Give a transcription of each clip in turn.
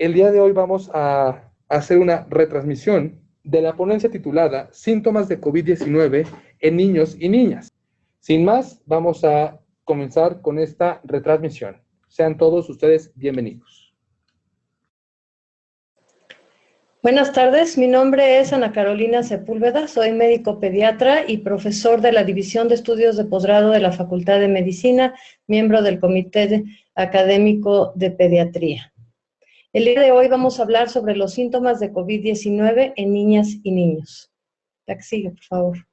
El día de hoy vamos a hacer una retransmisión de la ponencia titulada Síntomas de COVID-19 en niños y niñas. Sin más, vamos a comenzar con esta retransmisión. Sean todos ustedes bienvenidos. Buenas tardes, mi nombre es Ana Carolina Sepúlveda, soy médico pediatra y profesor de la División de Estudios de Posgrado de la Facultad de Medicina, miembro del Comité Académico de Pediatría. El día de hoy vamos a hablar sobre los síntomas de COVID-19 en niñas y niños. La que sigue, por favor.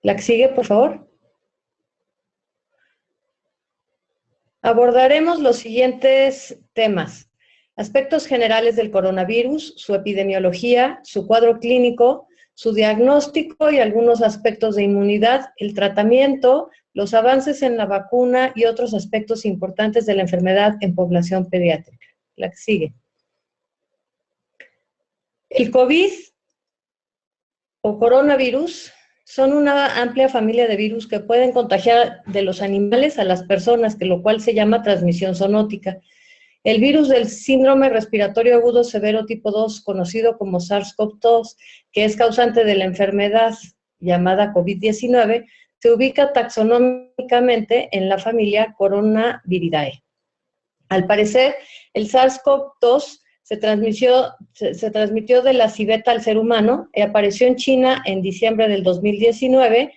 La que sigue, por favor. Abordaremos los siguientes temas: aspectos generales del coronavirus, su epidemiología, su cuadro clínico, su diagnóstico y algunos aspectos de inmunidad, el tratamiento, los avances en la vacuna y otros aspectos importantes de la enfermedad en población pediátrica. La que sigue. El COVID o coronavirus son una amplia familia de virus que pueden contagiar de los animales a las personas, lo cual se llama transmisión zoonótica. El virus del síndrome respiratorio agudo severo tipo 2, conocido como SARS-CoV-2, que es causante de la enfermedad llamada COVID-19, se ubica taxonómicamente en la familia Coronaviridae. Al parecer, el SARS-CoV-2 se transmitió de la civeta al ser humano y apareció en China en diciembre del 2019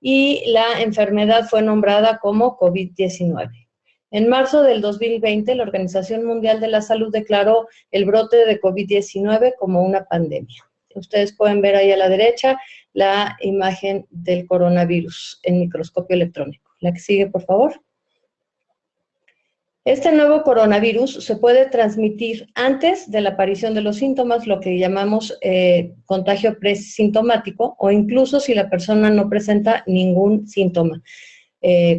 y la enfermedad fue nombrada como COVID-19. En marzo del 2020, la Organización Mundial de la Salud declaró el brote de COVID-19 como una pandemia. Ustedes pueden ver ahí a la derecha la imagen del coronavirus en microscopio electrónico. La que sigue, por favor. Este nuevo coronavirus se puede transmitir antes de la aparición de los síntomas, lo que llamamos contagio presintomático, o incluso si la persona no presenta ningún síntoma,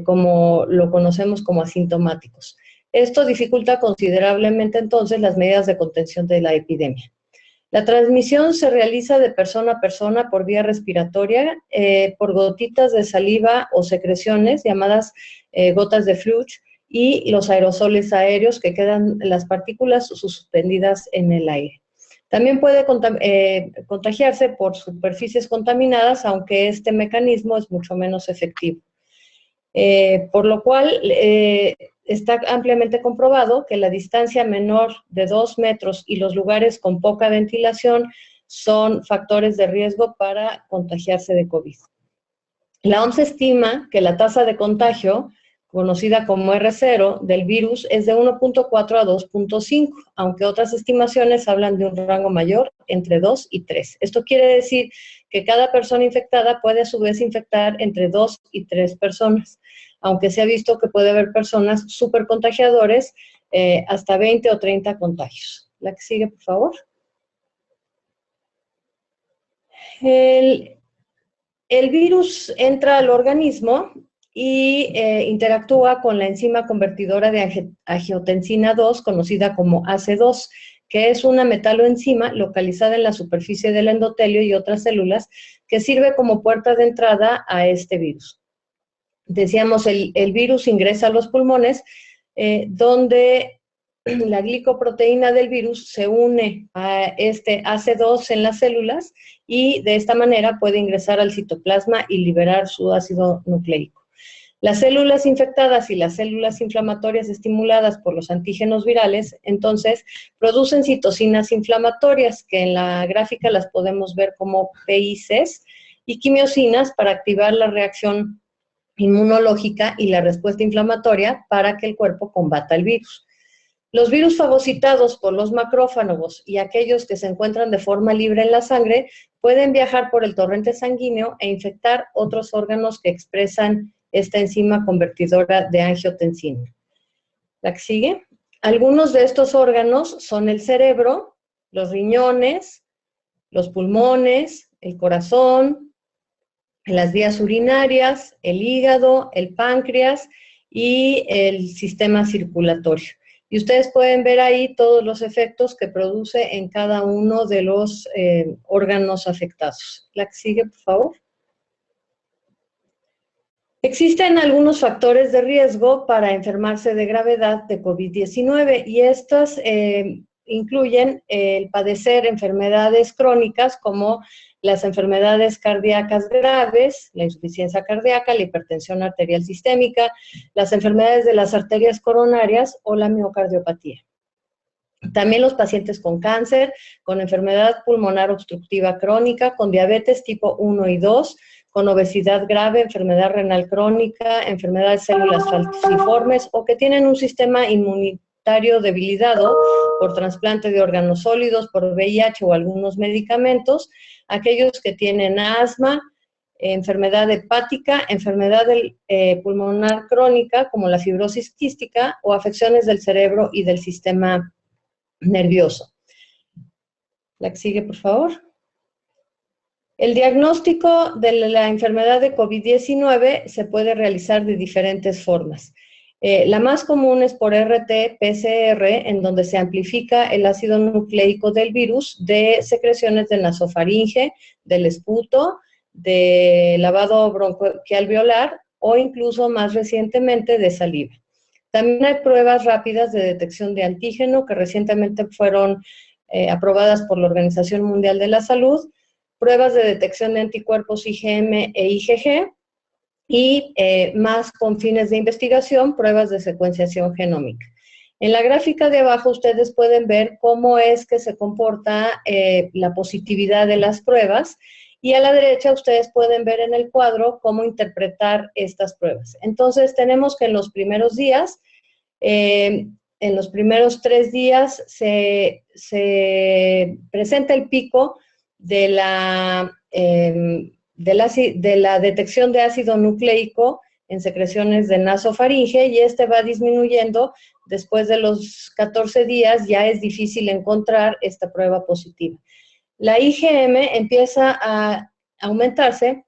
como lo conocemos como asintomáticos. Esto dificulta considerablemente entonces las medidas de contención de la epidemia. La transmisión se realiza de persona a persona por vía respiratoria, por gotitas de saliva o secreciones llamadas gotas de Fluch, y los aerosoles aéreos que quedan las partículas suspendidas en el aire. También puede contagiarse por superficies contaminadas, aunque este mecanismo es mucho menos efectivo. Por lo cual, está ampliamente comprobado que la distancia menor de 2 metros y los lugares con poca ventilación son factores de riesgo para contagiarse de COVID. La OMS estima que la tasa de contagio, conocida como R0, del virus es de 1.4 a 2.5, aunque otras estimaciones hablan de un rango mayor entre 2 y 3. Esto quiere decir que cada persona infectada puede a su vez infectar entre 2 y 3 personas, aunque se ha visto que puede haber personas supercontagiadores, hasta 20 o 30 contagios. La que sigue, por favor. El virus entra al organismo y interactúa con la enzima convertidora de angiotensina 2, conocida como AC2, que es una metaloenzima localizada en la superficie del endotelio y otras células que sirve como puerta de entrada a este virus. Decíamos, el virus ingresa a los pulmones, donde la glicoproteína del virus se une a este AC2 en las células y de esta manera puede ingresar al citoplasma y liberar su ácido nucleico. Las células infectadas y las células inflamatorias estimuladas por los antígenos virales, entonces, producen citocinas inflamatorias, que en la gráfica las podemos ver como PICs, y quimiosinas para activar la reacción inmunológica y la respuesta inflamatoria para que el cuerpo combata el virus. Los virus fagocitados por los macrófagos y aquellos que se encuentran de forma libre en la sangre pueden viajar por el torrente sanguíneo e infectar otros órganos que expresan esta enzima convertidora de angiotensina. La que sigue. Algunos de estos órganos son el cerebro, los riñones, los pulmones, el corazón, las vías urinarias, el hígado, el páncreas y el sistema circulatorio. Y ustedes pueden ver ahí todos los efectos que produce en cada uno de los órganos afectados. La que sigue, por favor. Existen algunos factores de riesgo para enfermarse de gravedad de COVID-19 y estos incluyen el padecer enfermedades crónicas como las enfermedades cardíacas graves, la insuficiencia cardíaca, la hipertensión arterial sistémica, las enfermedades de las arterias coronarias o la miocardiopatía. También los pacientes con cáncer, con enfermedad pulmonar obstructiva crónica, con diabetes tipo 1 y 2, con obesidad grave, enfermedad renal crónica, enfermedad de células falciformes o que tienen un sistema inmunitario debilitado por trasplante de órganos sólidos, por VIH o algunos medicamentos, aquellos que tienen asma, enfermedad hepática, enfermedad pulmonar crónica como la fibrosis quística o afecciones del cerebro y del sistema nervioso. La que sigue, por favor. El diagnóstico de la enfermedad de COVID-19 se puede realizar de diferentes formas. La más común es por RT-PCR, en donde se amplifica el ácido nucleico del virus de secreciones de nasofaringe, del esputo, de lavado bronquialveolar o incluso más recientemente de saliva. También hay pruebas rápidas de detección de antígeno que recientemente fueron aprobadas por la Organización Mundial de la Salud, pruebas de detección de anticuerpos IgM e IgG y más con fines de investigación, pruebas de secuenciación genómica. En la gráfica de abajo ustedes pueden ver cómo es que se comporta la positividad de las pruebas y a la derecha ustedes pueden ver en el cuadro cómo interpretar estas pruebas. Entonces tenemos que en los primeros días, en los primeros 3 días se presenta el pico de la detección de ácido nucleico en secreciones de nasofaringe y este va disminuyendo. Después de los 14 días ya es difícil encontrar esta prueba positiva. La IgM empieza a aumentarse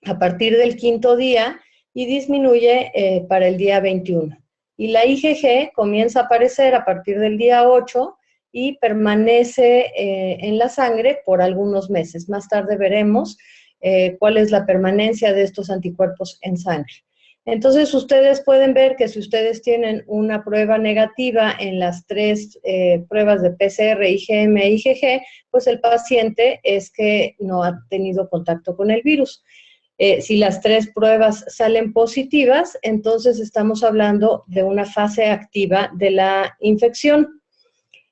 a partir del 5º día y disminuye para el día 21. Y la IgG comienza a aparecer a partir del día 8 y permanece en la sangre por algunos meses. Más tarde veremos cuál es la permanencia de estos anticuerpos en sangre. Entonces, ustedes pueden ver que si ustedes tienen una prueba negativa en las 3 pruebas de PCR, IgM e IgG, pues el paciente es que no ha tenido contacto con el virus. Si las 3 pruebas salen positivas, entonces estamos hablando de una fase activa de la infección.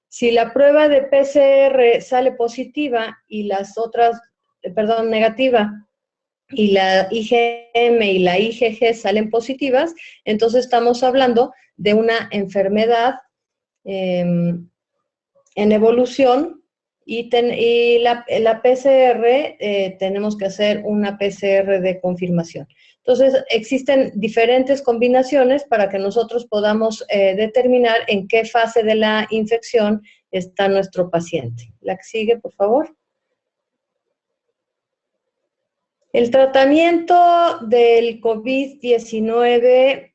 Si la prueba de PCR sale positiva y las otras, negativa, y la IgM y la IgG salen positivas, entonces estamos hablando de una enfermedad en evolución y la PCR, tenemos que hacer una PCR de confirmación. Entonces, existen diferentes combinaciones para que nosotros podamos determinar en qué fase de la infección está nuestro paciente. La que sigue, por favor. El tratamiento del COVID-19,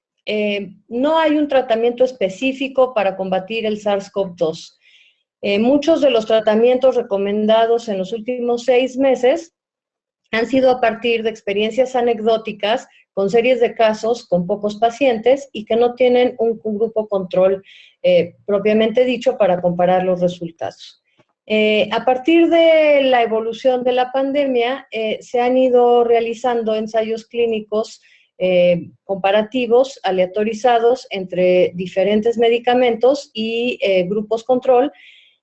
no hay un tratamiento específico para combatir el SARS-CoV-2. Muchos de los tratamientos recomendados en los últimos 6 meses han sido a partir de experiencias anecdóticas con series de casos con pocos pacientes y que no tienen un grupo control propiamente dicho para comparar los resultados. A partir de la evolución de la pandemia, se han ido realizando ensayos clínicos comparativos, aleatorizados entre diferentes medicamentos y grupos control,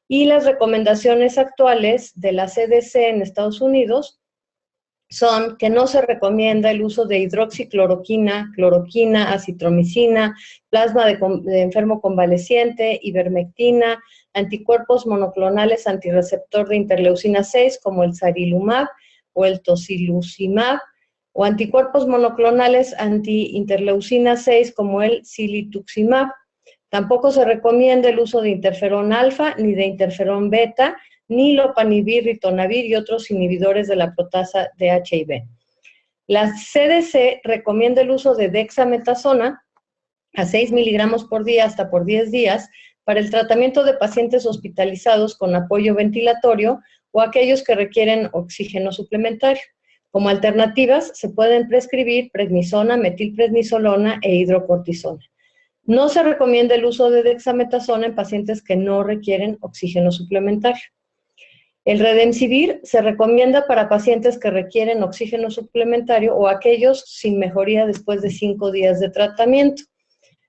y las recomendaciones actuales de la CDC en Estados Unidos son que no se recomienda el uso de hidroxicloroquina, cloroquina, acitromicina, plasma de enfermo convaleciente, ivermectina, anticuerpos monoclonales antirreceptor de interleucina 6 como el sarilumab o el tocilizumab, o anticuerpos monoclonales anti-interleucina 6 como el cilituximab. Tampoco se recomienda el uso de interferón alfa ni de interferón beta, ni lopanivir, ritonavir y otros inhibidores de la proteasa de HIV. La CDC recomienda el uso de dexametasona a 6 miligramos por día hasta por 10 días para el tratamiento de pacientes hospitalizados con apoyo ventilatorio o aquellos que requieren oxígeno suplementario. Como alternativas, se pueden prescribir prednisona, metilprednisolona e hidrocortisona. No se recomienda el uso de dexametasona en pacientes que no requieren oxígeno suplementario. El Redemsivir se recomienda para pacientes que requieren oxígeno suplementario o aquellos sin mejoría después de 5 días de tratamiento.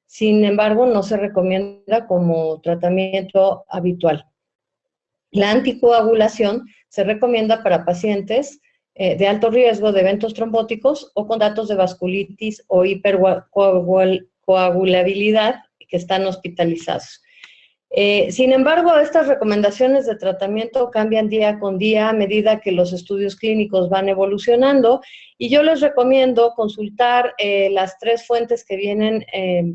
Sin embargo, no se recomienda como tratamiento habitual. La anticoagulación se recomienda para pacientes de alto riesgo de eventos trombóticos o con datos de vasculitis o hipercoagulabilidad que están hospitalizados. Sin embargo, estas recomendaciones de tratamiento cambian día con día a medida que los estudios clínicos van evolucionando y yo les recomiendo consultar las 3 fuentes que vienen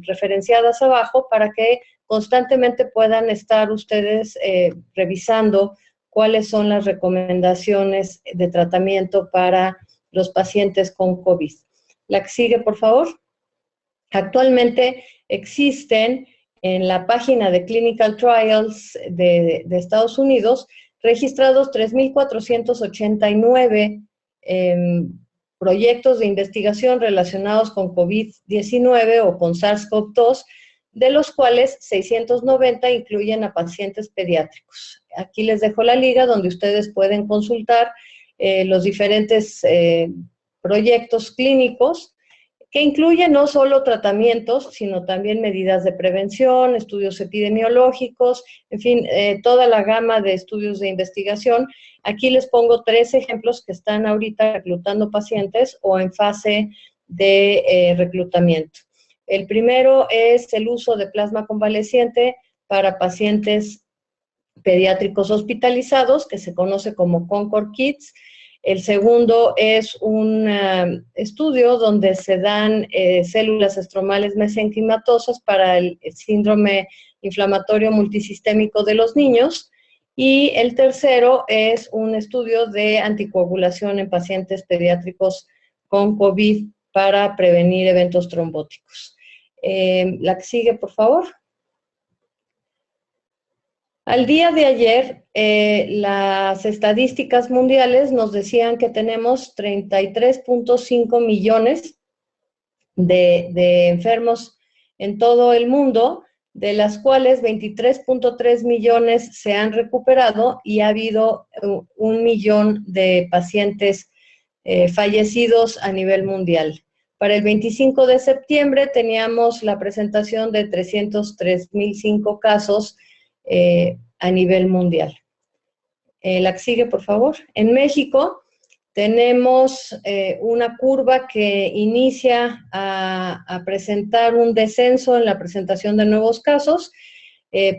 referenciadas abajo para que constantemente puedan estar ustedes revisando cuáles son las recomendaciones de tratamiento para los pacientes con COVID. La que sigue, por favor. Actualmente existen en la página de Clinical Trials de Estados Unidos registrados 3,489 proyectos de investigación relacionados con COVID-19 o con SARS-CoV-2, de los cuales 690 incluyen a pacientes pediátricos. Aquí les dejo la liga donde ustedes pueden consultar los diferentes proyectos clínicos que incluyen no solo tratamientos, sino también medidas de prevención, estudios epidemiológicos, en fin, toda la gama de estudios de investigación. Aquí les pongo 3 ejemplos que están ahorita reclutando pacientes o en fase de reclutamiento. El primero es el uso de plasma convaleciente para pacientes pediátricos hospitalizados, que se conoce como Concord Kids. El segundo es un estudio donde se dan células estromales mesenquimatosas para el síndrome inflamatorio multisistémico de los niños. Y el tercero es un estudio de anticoagulación en pacientes pediátricos con COVID para prevenir eventos trombóticos. La que sigue, por favor. Al día de ayer, las estadísticas mundiales nos decían que tenemos 33.5 millones de enfermos en todo el mundo, de las cuales 23.3 millones se han recuperado y ha habido 1 millón de pacientes fallecidos a nivel mundial. Para el 25 de septiembre teníamos la presentación de 303.005 casos a nivel mundial. La que sigue, por favor. En México tenemos una curva que inicia a presentar un descenso en la presentación de nuevos casos.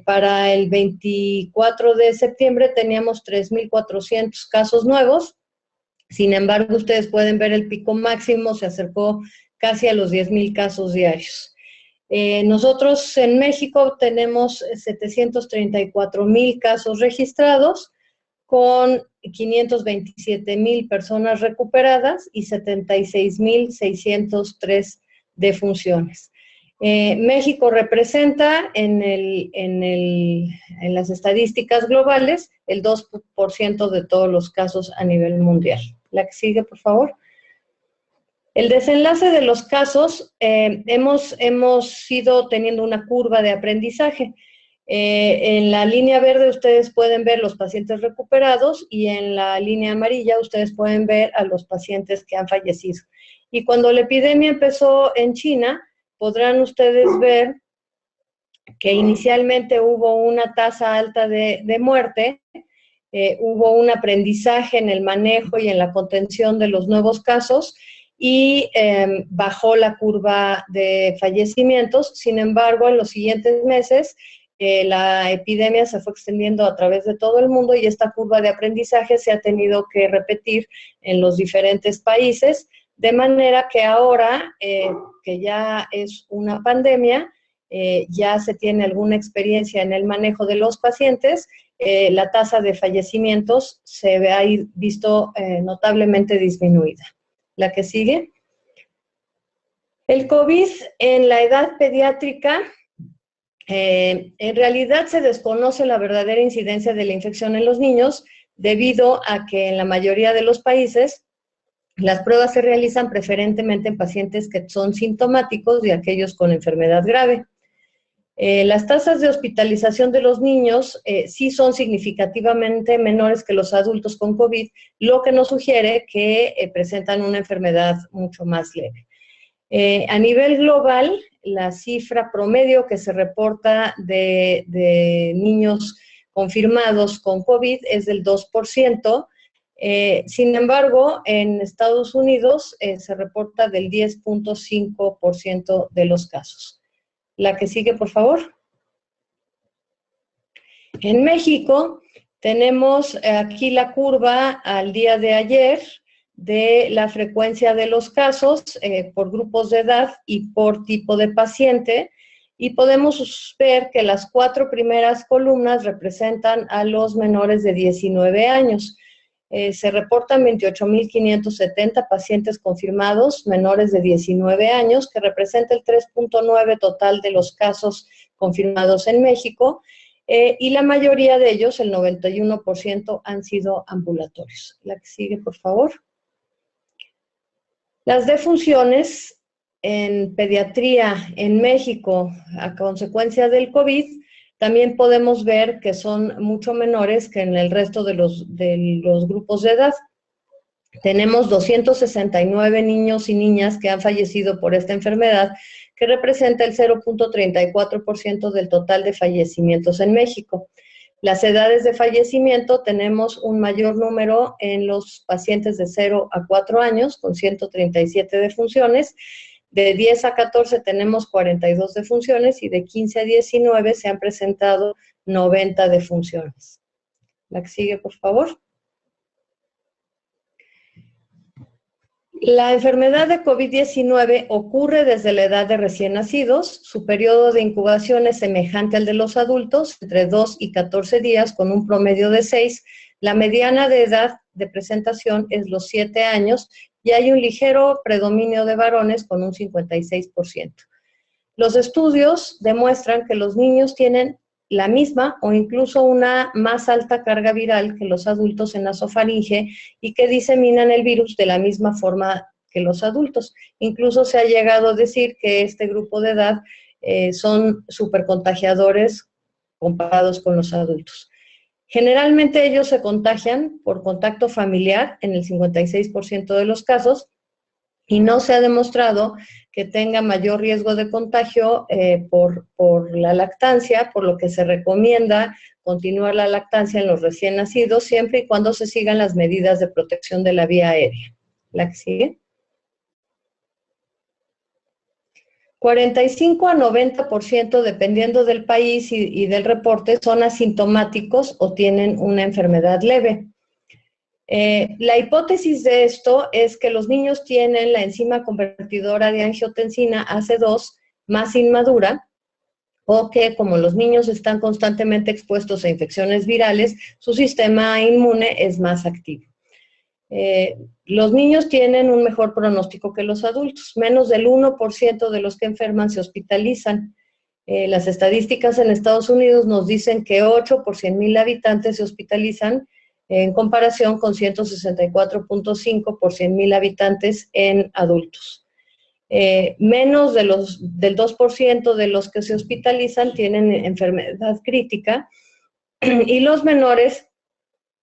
Para el 24 de septiembre teníamos 3,400 casos nuevos. Sin embargo, ustedes pueden ver el pico máximo, se acercó casi a los 10,000 casos diarios. Nosotros en México tenemos 734,000 casos registrados, con 527,000 personas recuperadas y 76,603 defunciones. México representa en las estadísticas globales el 2% de todos los casos a nivel mundial. La que sigue, por favor. El desenlace de los casos, hemos ido teniendo una curva de aprendizaje. En la línea verde ustedes pueden ver los pacientes recuperados y en la línea amarilla ustedes pueden ver a los pacientes que han fallecido. Y cuando la epidemia empezó en China, podrán ustedes ver que inicialmente hubo una tasa alta de muerte, hubo un aprendizaje en el manejo y en la contención de los nuevos casos, y bajó la curva de fallecimientos. Sin embargo, en los siguientes meses, la epidemia se fue extendiendo a través de todo el mundo y esta curva de aprendizaje se ha tenido que repetir en los diferentes países, de manera que ahora, que ya es una pandemia, ya se tiene alguna experiencia en el manejo de los pacientes, la tasa de fallecimientos se ha visto notablemente disminuida. La que sigue. El COVID en la edad pediátrica, en realidad se desconoce la verdadera incidencia de la infección en los niños debido a que en la mayoría de los países Las pruebas se realizan preferentemente en pacientes que son sintomáticos y aquellos con enfermedad grave. Las tasas de hospitalización de los niños sí son significativamente menores que los adultos con COVID, lo que nos sugiere que presentan una enfermedad mucho más leve. A nivel global, la cifra promedio que se reporta de niños confirmados con COVID es del 2%. Sin embargo, en Estados Unidos se reporta del 10.5% de los casos. La que sigue, por favor. En México tenemos aquí la curva al día de ayer de la frecuencia de los casos por grupos de edad y por tipo de paciente, y podemos ver que las 4 primeras columnas representan a los menores de 19 años. Se reportan 28.570 pacientes confirmados menores de 19 años, que representa el 3.9 total de los casos confirmados en México, y la mayoría de ellos, el 91%, han sido ambulatorios. La que sigue, por favor. Las defunciones en pediatría en México a consecuencia del COVID también podemos ver que son mucho menores que en el resto de los grupos de edad. Tenemos 269 niños y niñas que han fallecido por esta enfermedad, que representa el 0.34% del total de fallecimientos en México. Las edades de fallecimiento, tenemos un mayor número en los pacientes de 0 a 4 años, con 137 defunciones. De 10 a 14 tenemos 42 defunciones y de 15 a 19 se han presentado 90 defunciones. La que sigue, por favor. La enfermedad de COVID-19 ocurre desde la edad de recién nacidos. Su periodo de incubación es semejante al de los adultos, entre 2 y 14 días, con un promedio de 6. La mediana de edad de presentación es los 7 años y hay un ligero predominio de varones con un 56%. Los estudios demuestran que los niños tienen la misma o incluso una más alta carga viral que los adultos en nasofaringe y que diseminan el virus de la misma forma que los adultos. Incluso se ha llegado a decir que este grupo de edad son supercontagiadores comparados con los adultos. Generalmente ellos se contagian por contacto familiar en el 56% de los casos y no se ha demostrado que tenga mayor riesgo de contagio por la lactancia, por lo que se recomienda continuar la lactancia en los recién nacidos siempre y cuando se sigan las medidas de protección de la vía aérea. ¿La que sigue? 45 a 90%, dependiendo del país y del reporte, son asintomáticos o tienen una enfermedad leve. La hipótesis de esto es que los niños tienen la enzima convertidora de angiotensina AC2 más inmadura, o que como los niños están constantemente expuestos a infecciones virales, su sistema inmune es más activo. Los niños tienen un mejor pronóstico que los adultos. Menos del 1% de los que enferman se hospitalizan. Las estadísticas en Estados Unidos nos dicen que 8 por 100,000 habitantes se hospitalizan, en comparación con 164.5 por 100,000 habitantes en adultos. Menos del 2% de los que se hospitalizan tienen enfermedad crítica y los menores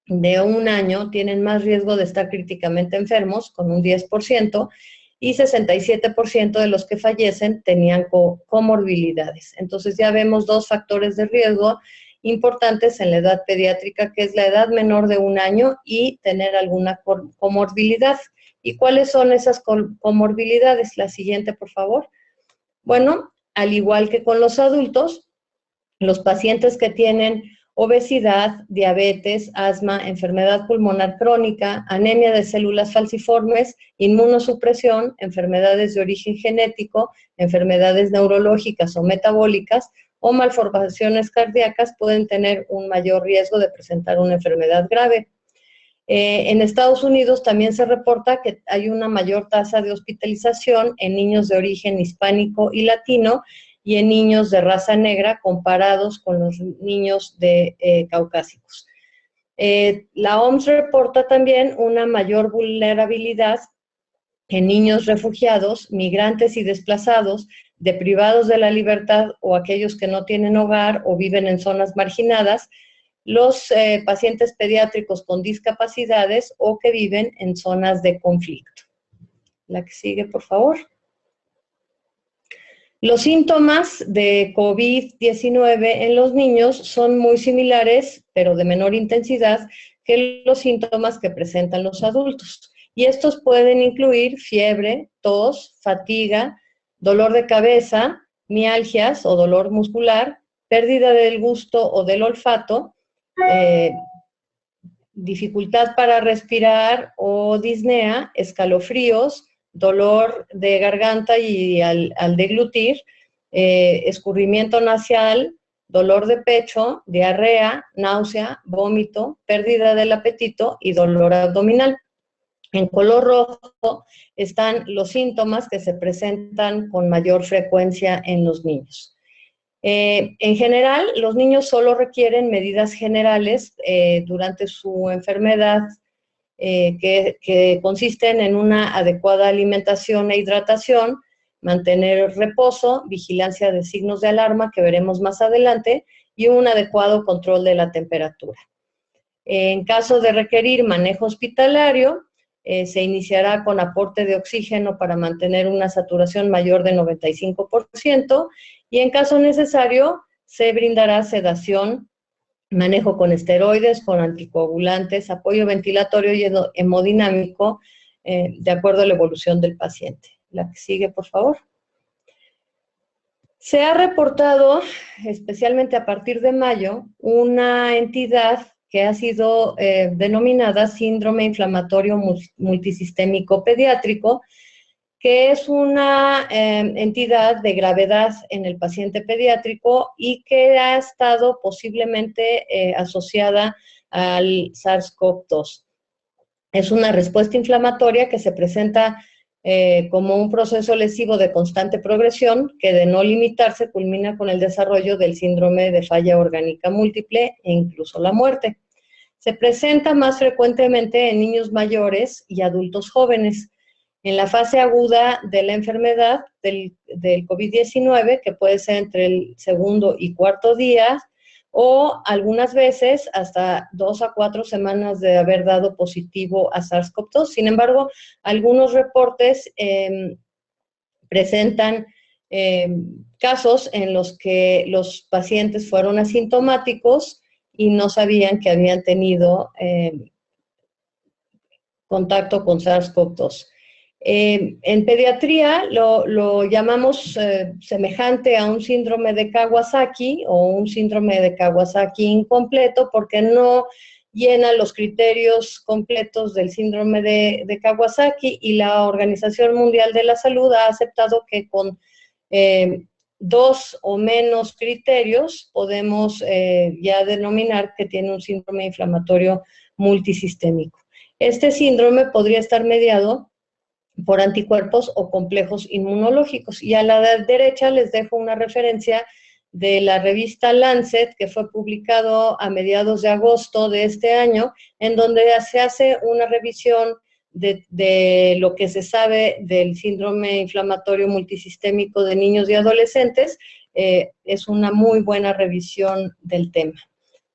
de 1 año tienen más riesgo de estar críticamente enfermos, con un 10%, y 67% de los que fallecen tenían comorbilidades. Entonces ya vemos 2 factores de riesgo importantes en la edad pediátrica, que es la edad menor de 1 año y tener alguna comorbilidad. ¿Y cuáles son esas comorbilidades? La siguiente, por favor. Bueno, al igual que con los adultos, los pacientes que tienen obesidad, diabetes, asma, enfermedad pulmonar crónica, anemia de células falciformes, inmunosupresión, enfermedades de origen genético, enfermedades neurológicas o metabólicas o malformaciones cardíacas pueden tener un mayor riesgo de presentar una enfermedad grave. En Estados Unidos también se reporta que hay una mayor tasa de hospitalización en niños de origen hispánico y latino y en niños de raza negra comparados con los niños caucásicos. La OMS reporta también una mayor vulnerabilidad en niños refugiados, migrantes y desplazados, deprivados de la libertad o aquellos que no tienen hogar o viven en zonas marginadas, los pacientes pediátricos con discapacidades o que viven en zonas de conflicto. La que sigue, por favor. Los síntomas de COVID-19 en los niños son muy similares, pero de menor intensidad, que los síntomas que presentan los adultos. Y estos pueden incluir fiebre, tos, fatiga, dolor de cabeza, mialgias o dolor muscular, pérdida del gusto o del olfato, dificultad para respirar o disnea, escalofríos, dolor de garganta y al deglutir, escurrimiento nasal, dolor de pecho, diarrea, náusea, vómito, pérdida del apetito y dolor abdominal. En color rojo están los síntomas que se presentan con mayor frecuencia en los niños. En general, los niños solo requieren medidas generales durante su enfermedad que consisten en una adecuada alimentación e hidratación, mantener reposo, vigilancia de signos de alarma que veremos más adelante y un adecuado control de la temperatura. En caso de requerir manejo hospitalario, se iniciará con aporte de oxígeno para mantener una saturación mayor de 95% y en caso necesario se brindará sedación, manejo con esteroides, con anticoagulantes, apoyo ventilatorio y hemodinámico de acuerdo a la evolución del paciente. La que sigue, por favor. Se ha reportado, especialmente a partir de mayo, una entidad que ha sido denominada síndrome inflamatorio multisistémico pediátrico, que es una entidad de gravedad en el paciente pediátrico y que ha estado posiblemente asociada al SARS-CoV-2. Es una respuesta inflamatoria que se presenta como un proceso lesivo de constante progresión que, de no limitarse, culmina con el desarrollo del síndrome de falla orgánica múltiple e incluso la muerte. Se presenta más frecuentemente en niños mayores y adultos jóvenes. En la fase aguda de la enfermedad del COVID-19, que puede ser entre el segundo y cuarto día, o algunas veces hasta 2 a 4 semanas de haber dado positivo a SARS-CoV-2. Sin embargo, algunos reportes presentan casos en los que los pacientes fueron asintomáticos y no sabían que habían tenido contacto con SARS-CoV-2. En pediatría lo llamamos semejante a un síndrome de Kawasaki o un síndrome de Kawasaki incompleto porque no llena los criterios completos del síndrome de Kawasaki y la Organización Mundial de la Salud ha aceptado que con 2 o menos criterios podemos ya denominar que tiene un síndrome inflamatorio multisistémico. Este síndrome podría estar mediado por anticuerpos o complejos inmunológicos. Y a la derecha les dejo una referencia de la revista Lancet, que fue publicado a mediados de agosto de este año, en donde se hace una revisión de lo que se sabe del síndrome inflamatorio multisistémico de niños y adolescentes. Es una muy buena revisión del tema.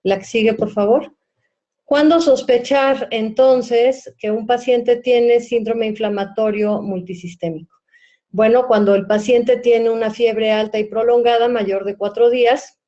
La que sigue, por favor. ¿Cuándo sospechar, entonces, que un paciente tiene síndrome inflamatorio multisistémico? Bueno, cuando el paciente tiene una fiebre alta y prolongada, mayor de 4 días,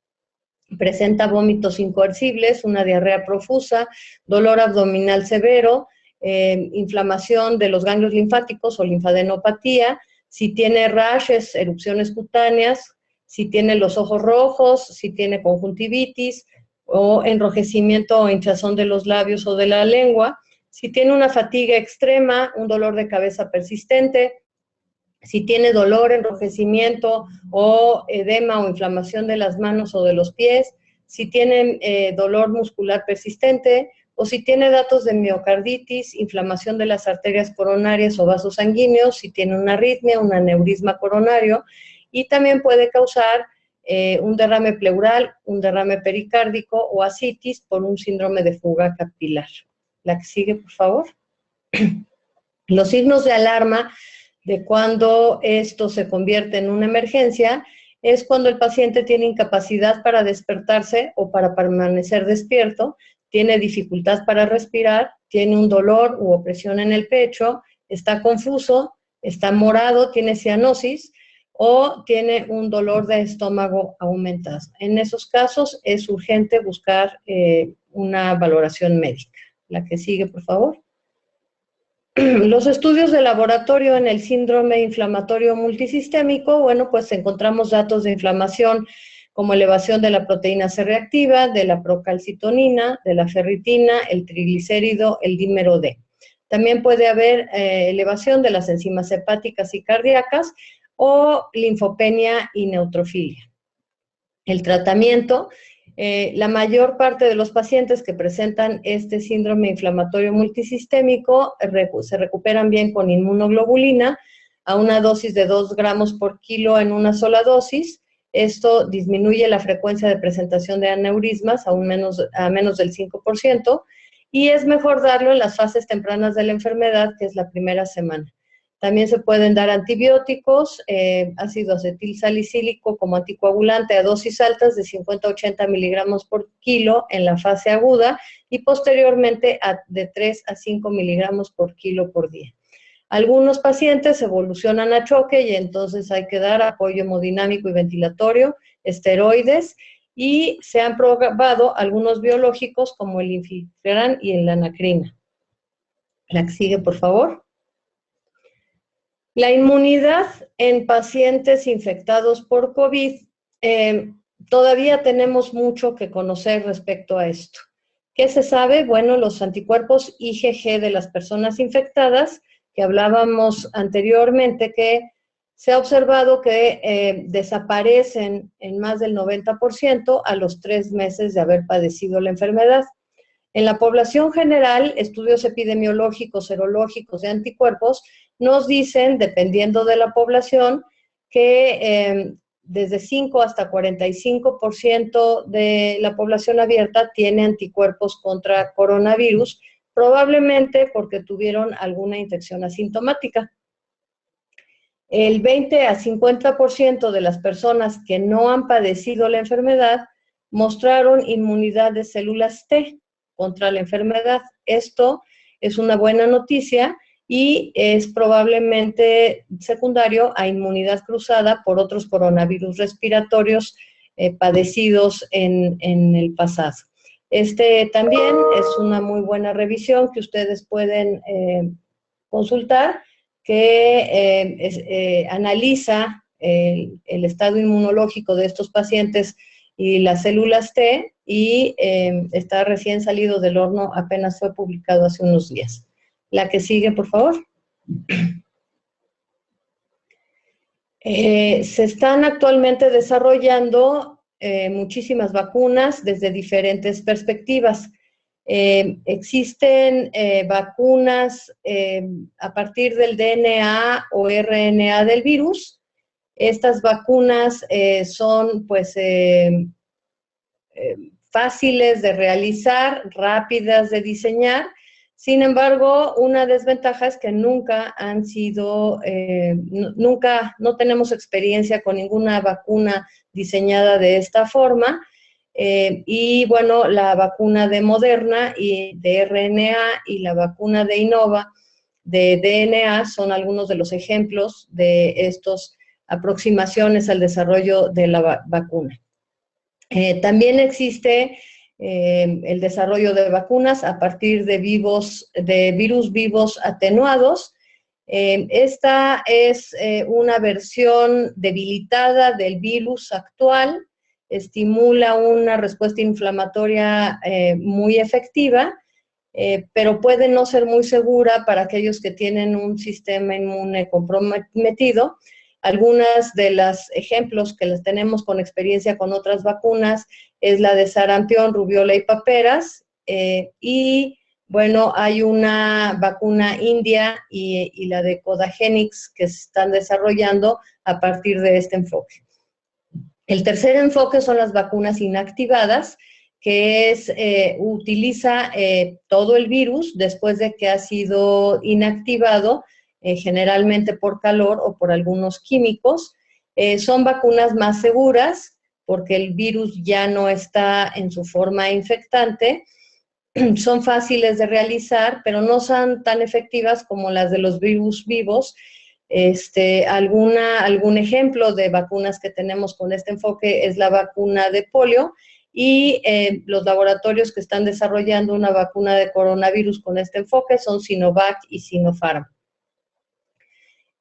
presenta vómitos incoercibles, una diarrea profusa, dolor abdominal severo, inflamación de los ganglios linfáticos o linfadenopatía, si tiene rashes, erupciones cutáneas, si tiene los ojos rojos, si tiene conjuntivitis, o enrojecimiento o hinchazón de los labios o de la lengua, si tiene una fatiga extrema, un dolor de cabeza persistente, si tiene dolor, enrojecimiento o edema o inflamación de las manos o de los pies, si tiene dolor muscular persistente, o si tiene datos de miocarditis, inflamación de las arterias coronarias o vasos sanguíneos, si tiene una arritmia, un aneurisma coronario, y también puede causar un derrame pleural, un derrame pericárdico o ascitis por un síndrome de fuga capilar. La que sigue, por favor. Los signos de alarma de cuando esto se convierte en una emergencia es cuando el paciente tiene incapacidad para despertarse o para permanecer despierto, tiene dificultad para respirar, tiene un dolor u opresión en el pecho, está confuso, está morado, tiene cianosis o tiene un dolor de estómago aumentado. En esos casos es urgente buscar una valoración médica. La que sigue, por favor. Los estudios de laboratorio en el síndrome inflamatorio multisistémico, bueno, pues encontramos datos de inflamación como elevación de la proteína C reactiva, de la procalcitonina, de la ferritina, el triglicérido, el dímero D. También puede haber elevación de las enzimas hepáticas y cardíacas o linfopenia y neutrofilia. El tratamiento, la mayor parte de los pacientes que presentan este síndrome inflamatorio multisistémico se recuperan bien con inmunoglobulina a una dosis de 2 gramos por kilo en una sola dosis. Esto disminuye la frecuencia de presentación de aneurismas a menos del 5%, y es mejor darlo en las fases tempranas de la enfermedad, que es la primera semana. También se pueden dar antibióticos, ácido acetil salicílico como anticoagulante a dosis altas de 50 a 80 miligramos por kilo en la fase aguda y posteriormente de 3 a 5 miligramos por kilo por día. Algunos pacientes evolucionan a choque y entonces hay que dar apoyo hemodinámico y ventilatorio, esteroides, y se han probado algunos biológicos como el Infiltran y el Lanacrina. La que sigue, por favor. La inmunidad en pacientes infectados por COVID, todavía tenemos mucho que conocer respecto a esto. ¿Qué se sabe? Bueno, los anticuerpos IgG de las personas infectadas, que hablábamos anteriormente, que se ha observado que desaparecen en más del 90% a los 3 meses de haber padecido la enfermedad. En la población general, estudios epidemiológicos, serológicos de anticuerpos nos dicen, dependiendo de la población, que desde 5 hasta 45% de la población abierta tiene anticuerpos contra coronavirus, probablemente porque tuvieron alguna infección asintomática. El 20 a 50% de las personas que no han padecido la enfermedad mostraron inmunidad de células T contra la enfermedad. Esto es una buena noticia y es probablemente secundario a inmunidad cruzada por otros coronavirus respiratorios padecidos en el pasado. Este también es una muy buena revisión que ustedes pueden consultar, que analiza el estado inmunológico de estos pacientes y las células T, y está recién salido del horno, apenas fue publicado hace unos días. La que sigue, por favor. Se están actualmente desarrollando muchísimas vacunas desde diferentes perspectivas. Existen vacunas a partir del DNA o RNA del virus. Estas vacunas son pues fáciles de realizar, rápidas de diseñar. Sin embargo, una desventaja es que nunca han sido, no tenemos experiencia con ninguna vacuna diseñada de esta forma. Y bueno, la vacuna de Moderna y de RNA y la vacuna de Innova de DNA son algunos de los ejemplos de estas aproximaciones al desarrollo de la vacuna. También existe el desarrollo de vacunas a partir de virus vivos atenuados. Esta es una versión debilitada del virus actual, estimula una respuesta inflamatoria muy efectiva, pero puede no ser muy segura para aquellos que tienen un sistema inmune comprometido. Algunas de los ejemplos que les tenemos con experiencia con otras vacunas es la de sarampión, rubiola y paperas, y bueno, hay una vacuna india y la de Codagenix que se están desarrollando a partir de este enfoque. El tercer enfoque son las vacunas inactivadas, que es, utiliza todo el virus después de que ha sido inactivado, generalmente por calor o por algunos químicos. Son vacunas más seguras porque el virus ya no está en su forma infectante. Son fáciles de realizar, pero no son tan efectivas como las de los virus vivos. Algún ejemplo de vacunas que tenemos con este enfoque es la vacuna de polio, y los laboratorios que están desarrollando una vacuna de coronavirus con este enfoque son Sinovac y Sinopharm.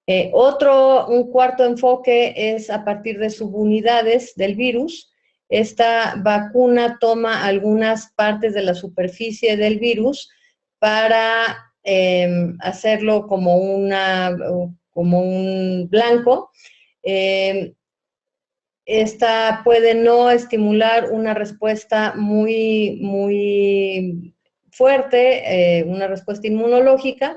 Un cuarto enfoque es a partir de subunidades del virus. Esta vacuna toma algunas partes de la superficie del virus para hacerlo como un blanco. Esta puede no estimular una respuesta muy fuerte, una respuesta inmunológica.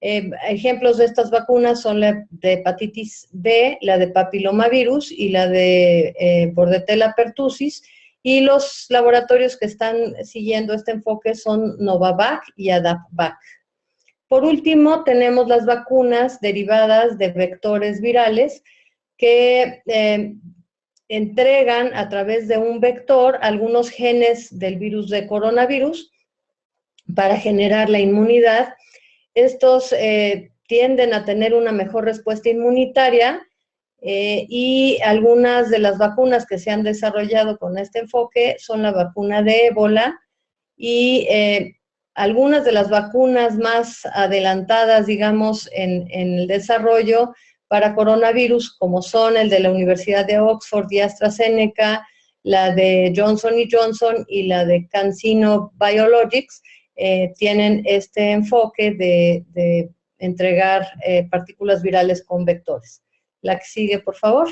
Ejemplos de estas vacunas son la de hepatitis B, la de papilomavirus y la de Bordetella pertussis, y los laboratorios que están siguiendo este enfoque son Novavax y Adapvac. Por último, tenemos las vacunas derivadas de vectores virales que entregan a través de un vector algunos genes del virus de coronavirus para generar la inmunidad. Estos tienden a tener una mejor respuesta inmunitaria, y algunas de las vacunas que se han desarrollado con este enfoque son la vacuna de ébola y algunas de las vacunas más adelantadas, digamos, en el desarrollo para coronavirus, como son el de la Universidad de Oxford y AstraZeneca, la de Johnson Johnson y la de CanSino Biologics, tienen este enfoque de entregar partículas virales con vectores. La que sigue, por favor.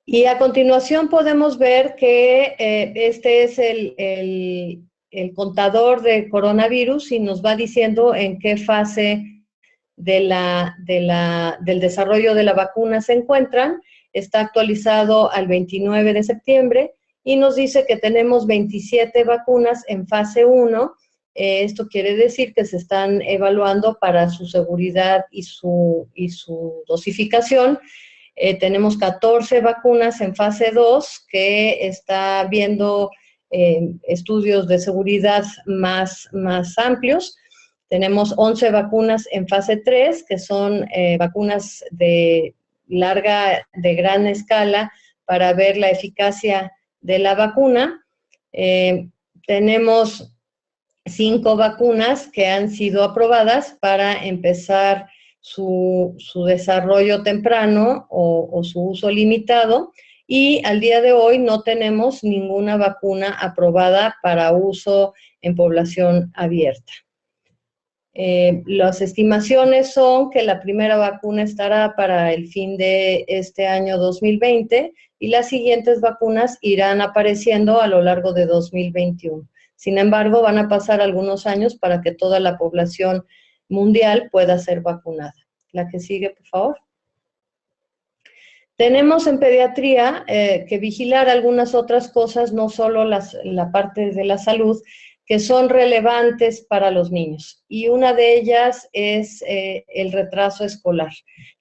Y a continuación podemos ver que este es el contador de coronavirus y nos va diciendo en qué fase del desarrollo de la vacuna se encuentran. Está actualizado al 29 de septiembre y nos dice que tenemos 27 vacunas en fase 1. Esto quiere decir que se están evaluando para su seguridad y su dosificación. Tenemos 14 vacunas en fase 2 que está viendo estudios de seguridad más amplios. Tenemos 11 vacunas en fase 3, que son vacunas de gran escala para ver la eficacia de la vacuna. Tenemos 5 vacunas que han sido aprobadas para empezar su desarrollo temprano o su uso limitado, y al día de hoy no tenemos ninguna vacuna aprobada para uso en población abierta. Las estimaciones son que la primera vacuna estará para el fin de este año 2020 y las siguientes vacunas irán apareciendo a lo largo de 2021. Sin embargo, van a pasar algunos años para que toda la población mundial pueda ser vacunada. La que sigue, por favor. Tenemos en pediatría que vigilar algunas otras cosas, no solo la parte de la salud, que son relevantes para los niños. Y una de ellas es el retraso escolar.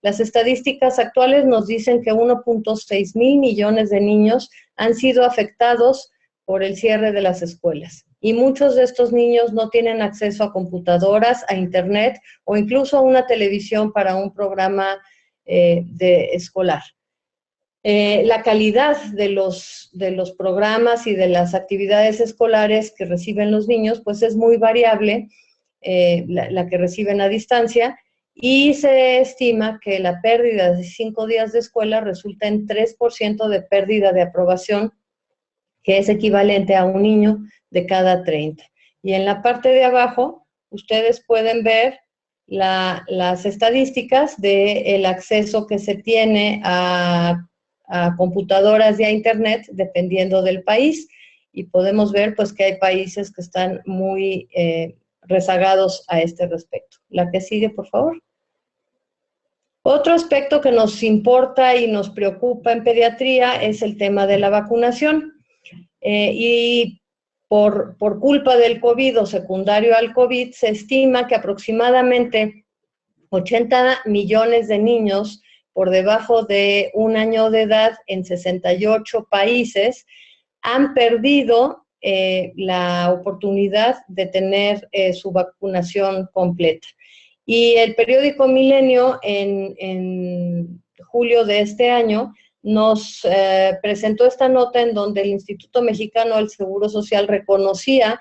Las estadísticas actuales nos dicen que 1.6 mil millones de niños han sido afectados por el cierre de las escuelas. Y muchos de estos niños no tienen acceso a computadoras, a internet o incluso a una televisión para un programa escolar. La calidad de los programas y de las actividades escolares que reciben los niños, pues es muy variable, la que reciben a distancia, y se estima que la pérdida de 5 días de escuela resulta en 3% de pérdida de aprobación, que es equivalente a un niño de cada 30. Y en la parte de abajo, ustedes pueden ver las estadísticas del acceso que se tiene a computadoras y a internet dependiendo del país, y podemos ver pues que hay países que están muy rezagados a este respecto. La que sigue, por favor. Otro aspecto que nos importa y nos preocupa en pediatría es el tema de la vacunación. y por culpa del COVID o secundario al COVID, se estima que aproximadamente 80 millones de niños por debajo de 1 año de edad en 68 países han perdido la oportunidad de tener su vacunación completa. Y el periódico Milenio en julio de este año nos presentó esta nota en donde el Instituto Mexicano del Seguro Social reconocía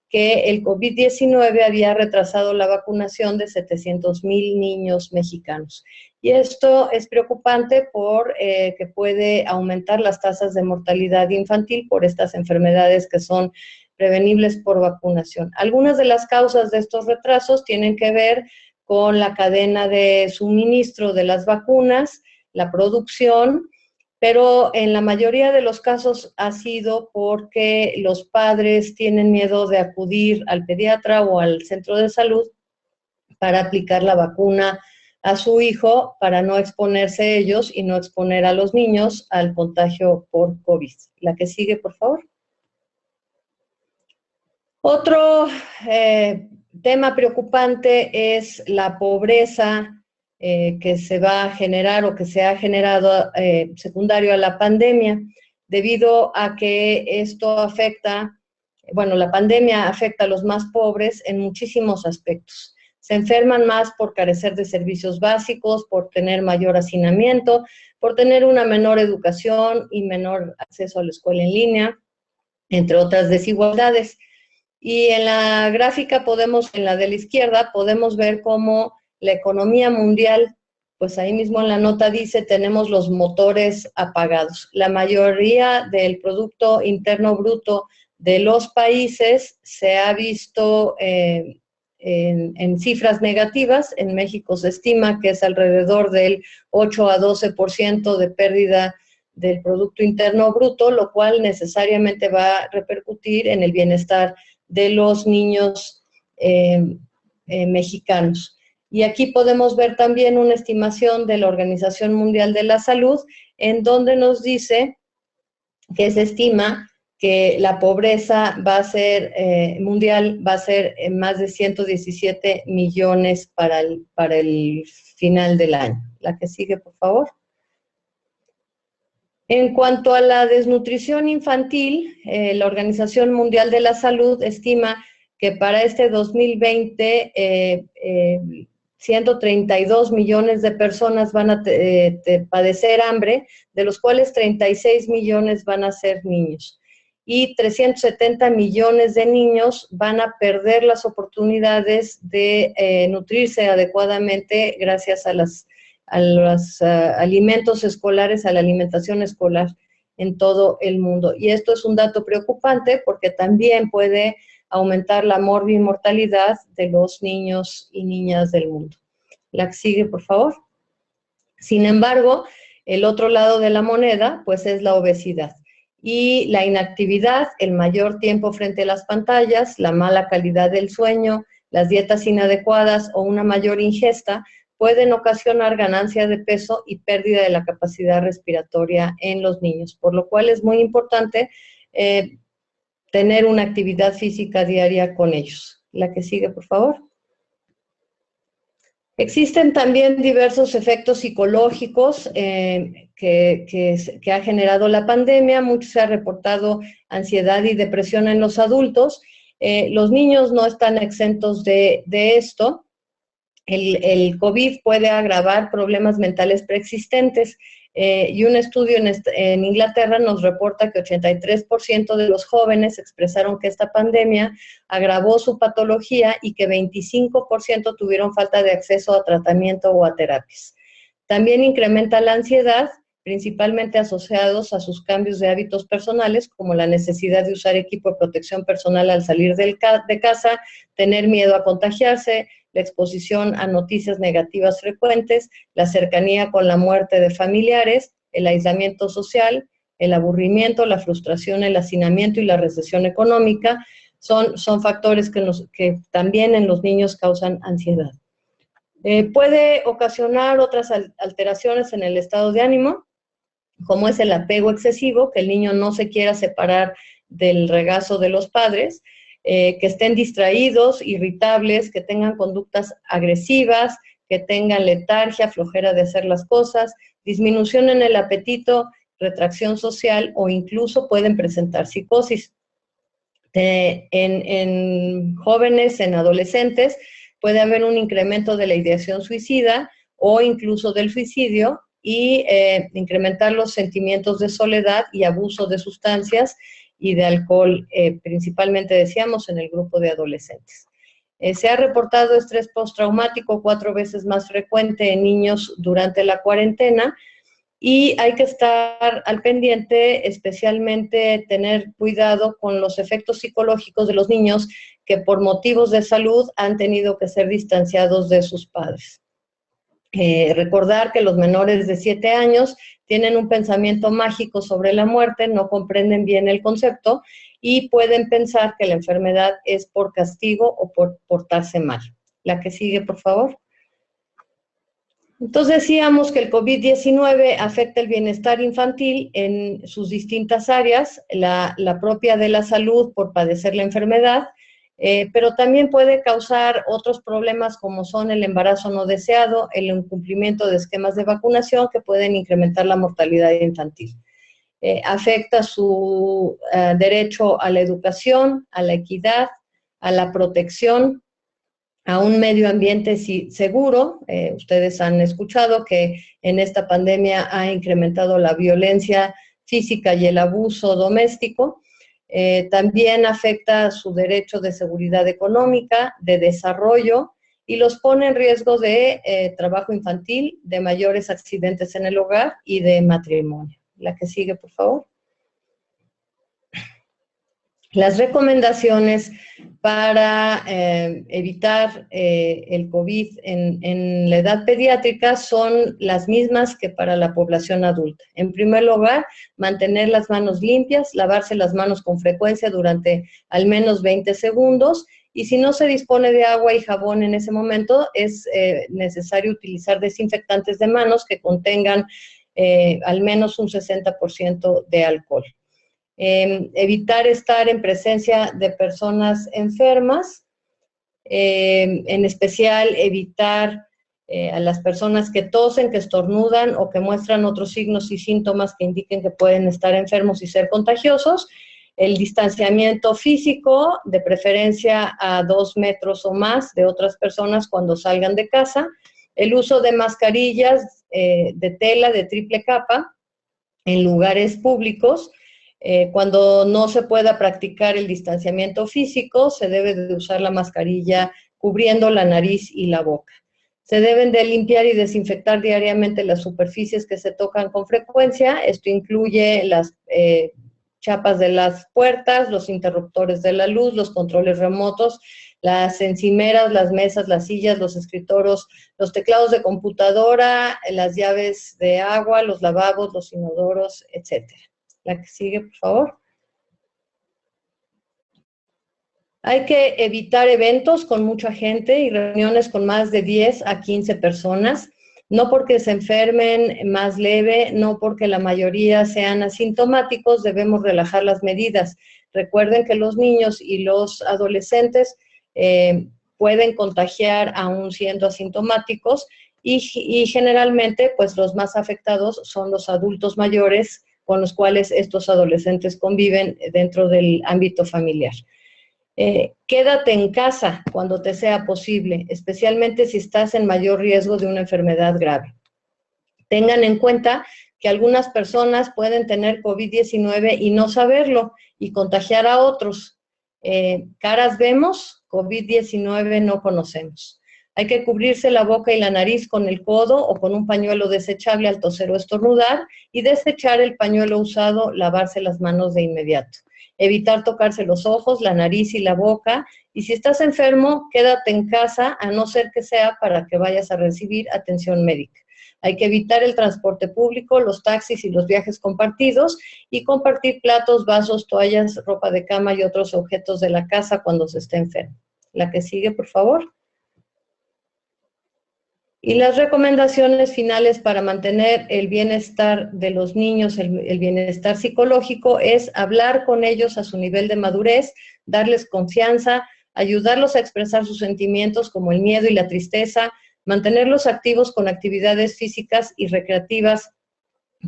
que el COVID-19 había retrasado la vacunación de 700,000 niños mexicanos. Y esto es preocupante porque puede aumentar las tasas de mortalidad infantil por estas enfermedades que son prevenibles por vacunación. Algunas de las causas de estos retrasos tienen que ver con la cadena de suministro de las vacunas, la producción, pero en la mayoría de los casos ha sido porque los padres tienen miedo de acudir al pediatra o al centro de salud para aplicar la vacuna a su hijo, para no exponerse ellos y no exponer a los niños al contagio por COVID. La que sigue, por favor. Otro tema preocupante es la pobreza que se va a generar o que se ha generado secundario a la pandemia, debido a que esto afecta, bueno, la pandemia afecta a los más pobres en muchísimos aspectos. Se enferman más por carecer de servicios básicos, por tener mayor hacinamiento, por tener una menor educación y menor acceso a la escuela en línea, entre otras desigualdades. Y en la gráfica en la de la izquierda, podemos ver cómo la economía mundial, pues ahí mismo en la nota dice, tenemos los motores apagados. La mayoría del Producto Interno Bruto de los países se ha visto en cifras negativas. En México se estima que es alrededor del 8 a 12% de pérdida del Producto Interno Bruto, lo cual necesariamente va a repercutir en el bienestar de los niños mexicanos. Y aquí podemos ver también una estimación de la Organización Mundial de la Salud, en donde nos dice que se estima que la pobreza va a ser mundial, va a ser más de 117 millones para el final del año. La que sigue, por favor. En cuanto a la desnutrición infantil, la Organización Mundial de la Salud estima que para este 2020 132 millones de personas van a padecer hambre, de los cuales 36 millones van a ser niños. Y 370 millones de niños van a perder las oportunidades de nutrirse adecuadamente gracias a los alimentos escolares, a la alimentación escolar en todo el mundo. Y esto es un dato preocupante porque también puede aumentar la morbimortalidad de los niños y niñas del mundo. La que sigue, por favor. Sin embargo, el otro lado de la moneda, pues es la obesidad. Y la inactividad, el mayor tiempo frente a las pantallas, la mala calidad del sueño, las dietas inadecuadas o una mayor ingesta pueden ocasionar ganancia de peso y pérdida de la capacidad respiratoria en los niños, por lo cual es muy importante tener una actividad física diaria con ellos. La que sigue, por favor. Existen también diversos efectos psicológicos que ha generado la pandemia. Mucho se ha reportado ansiedad y depresión en los adultos. Los niños no están exentos de esto. El COVID puede agravar problemas mentales preexistentes. Y un estudio en Inglaterra nos reporta que 83% de los jóvenes expresaron que esta pandemia agravó su patología y que 25% tuvieron falta de acceso a tratamiento o a terapias. También incrementa la ansiedad, principalmente asociados a sus cambios de hábitos personales, como la necesidad de usar equipo de protección personal al salir de casa, tener miedo a contagiarse, la exposición a noticias negativas frecuentes, la cercanía con la muerte de familiares, el aislamiento social, el aburrimiento, la frustración, el hacinamiento y la recesión económica son factores que también en los niños causan ansiedad. Puede ocasionar otras alteraciones en el estado de ánimo, como es el apego excesivo, que el niño no se quiera separar del regazo de los padres, que estén distraídos, irritables, que tengan conductas agresivas, que tengan letargia, flojera de hacer las cosas, disminución en el apetito, retracción social o incluso pueden presentar psicosis. En jóvenes, en adolescentes, puede haber un incremento de la ideación suicida o incluso del suicidio y incrementar los sentimientos de soledad y abuso de sustancias y de alcohol, principalmente decíamos en el grupo de adolescentes. Se ha reportado estrés postraumático 4 veces más frecuente en niños durante la cuarentena y hay que estar al pendiente, especialmente tener cuidado con los efectos psicológicos de los niños que por motivos de salud han tenido que ser distanciados de sus padres. Recordar que los menores de 7 años tienen un pensamiento mágico sobre la muerte, no comprenden bien el concepto y pueden pensar que la enfermedad es por castigo o por portarse mal. La que sigue, por favor. Entonces decíamos que el COVID-19 afecta el bienestar infantil en sus distintas áreas, la propia de la salud por padecer la enfermedad, pero también puede causar otros problemas como son el embarazo no deseado, el incumplimiento de esquemas de vacunación que pueden incrementar la mortalidad infantil. Afecta su derecho a la educación, a la equidad, a la protección, a un medio ambiente seguro. Ustedes han escuchado que en esta pandemia ha incrementado la violencia física y el abuso doméstico. También afecta su derecho de seguridad económica, de desarrollo, y los pone en riesgo de trabajo infantil, de mayores accidentes en el hogar y de matrimonio. La que sigue, por favor. Las recomendaciones para evitar el COVID en la edad pediátrica son las mismas que para la población adulta. En primer lugar, mantener las manos limpias, lavarse las manos con frecuencia durante al menos 20 segundos y si no se dispone de agua y jabón en ese momento, es necesario utilizar desinfectantes de manos que contengan al menos un 60% de alcohol. Evitar estar en presencia de personas enfermas, en especial evitar a las personas que tosen, que estornudan o que muestran otros signos y síntomas que indiquen que pueden estar enfermos y ser contagiosos. El distanciamiento físico, de preferencia a 2 metros o más de otras personas cuando salgan de casa. El uso de mascarillas de tela de triple capa en lugares públicos. Cuando no se pueda practicar el distanciamiento físico, se debe de usar la mascarilla cubriendo la nariz y la boca. Se deben de limpiar y desinfectar diariamente las superficies que se tocan con frecuencia. Esto incluye las chapas de las puertas, los interruptores de la luz, los controles remotos, las encimeras, las mesas, las sillas, los escritorios, los teclados de computadora, las llaves de agua, los lavabos, los inodoros, etcétera. La que sigue, por favor. Hay que evitar eventos con mucha gente y reuniones con más de 10 a 15 personas, no porque se enfermen más leve, no porque la mayoría sean asintomáticos, debemos relajar las medidas. Recuerden que los niños y los adolescentes pueden contagiar aún siendo asintomáticos y generalmente pues los más afectados son los adultos mayores con los cuales estos adolescentes conviven dentro del ámbito familiar. Quédate en casa cuando te sea posible, especialmente si estás en mayor riesgo de una enfermedad grave. Tengan en cuenta que algunas personas pueden tener COVID-19 y no saberlo y contagiar a otros. Caras vemos, COVID-19 no conocemos. Hay que cubrirse la boca y la nariz con el codo o con un pañuelo desechable al toser o estornudar y desechar el pañuelo usado, lavarse las manos de inmediato. Evitar tocarse los ojos, la nariz y la boca. Y si estás enfermo, quédate en casa, a no ser que sea para que vayas a recibir atención médica. Hay que evitar el transporte público, los taxis y los viajes compartidos y compartir platos, vasos, toallas, ropa de cama y otros objetos de la casa cuando se esté enfermo. La que sigue, por favor. Y las recomendaciones finales para mantener el bienestar de los niños, el bienestar psicológico, es hablar con ellos a su nivel de madurez, darles confianza, ayudarlos a expresar sus sentimientos como el miedo y la tristeza, mantenerlos activos con actividades físicas y recreativas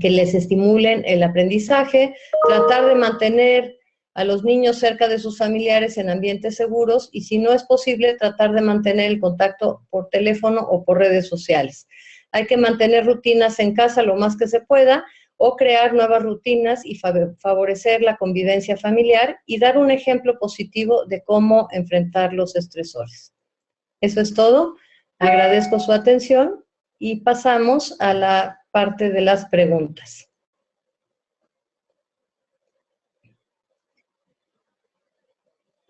que les estimulen el aprendizaje, tratar de mantener a los niños cerca de sus familiares en ambientes seguros y, si no es posible, tratar de mantener el contacto por teléfono o por redes sociales. Hay que mantener rutinas en casa lo más que se pueda o crear nuevas rutinas y favorecer la convivencia familiar y dar un ejemplo positivo de cómo enfrentar los estresores. Eso es todo. Agradezco su atención y pasamos a la parte de las preguntas.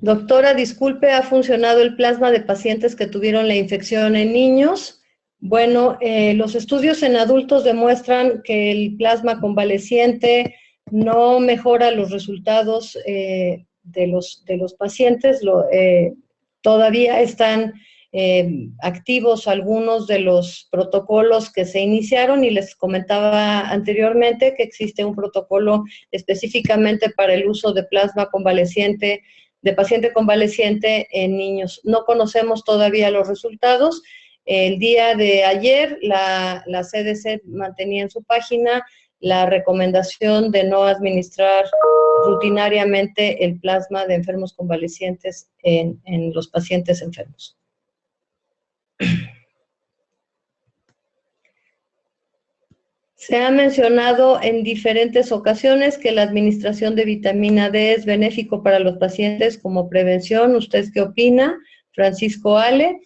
Doctora, disculpe, ¿ha funcionado el plasma de pacientes que tuvieron la infección en niños? Bueno, los estudios en adultos demuestran que el plasma convaleciente no mejora los resultados de los pacientes. Todavía están activos algunos de los protocolos que se iniciaron y les comentaba anteriormente que existe un protocolo específicamente para el uso de plasma convaleciente de paciente convaleciente en niños. No conocemos todavía los resultados. El día de ayer, la CDC mantenía en su página la recomendación de no administrar rutinariamente el plasma de enfermos convalecientes en los pacientes enfermos. Se ha mencionado en diferentes ocasiones que la administración de vitamina D es benéfico para los pacientes como prevención. ¿Usted qué opina? Francisco Ale.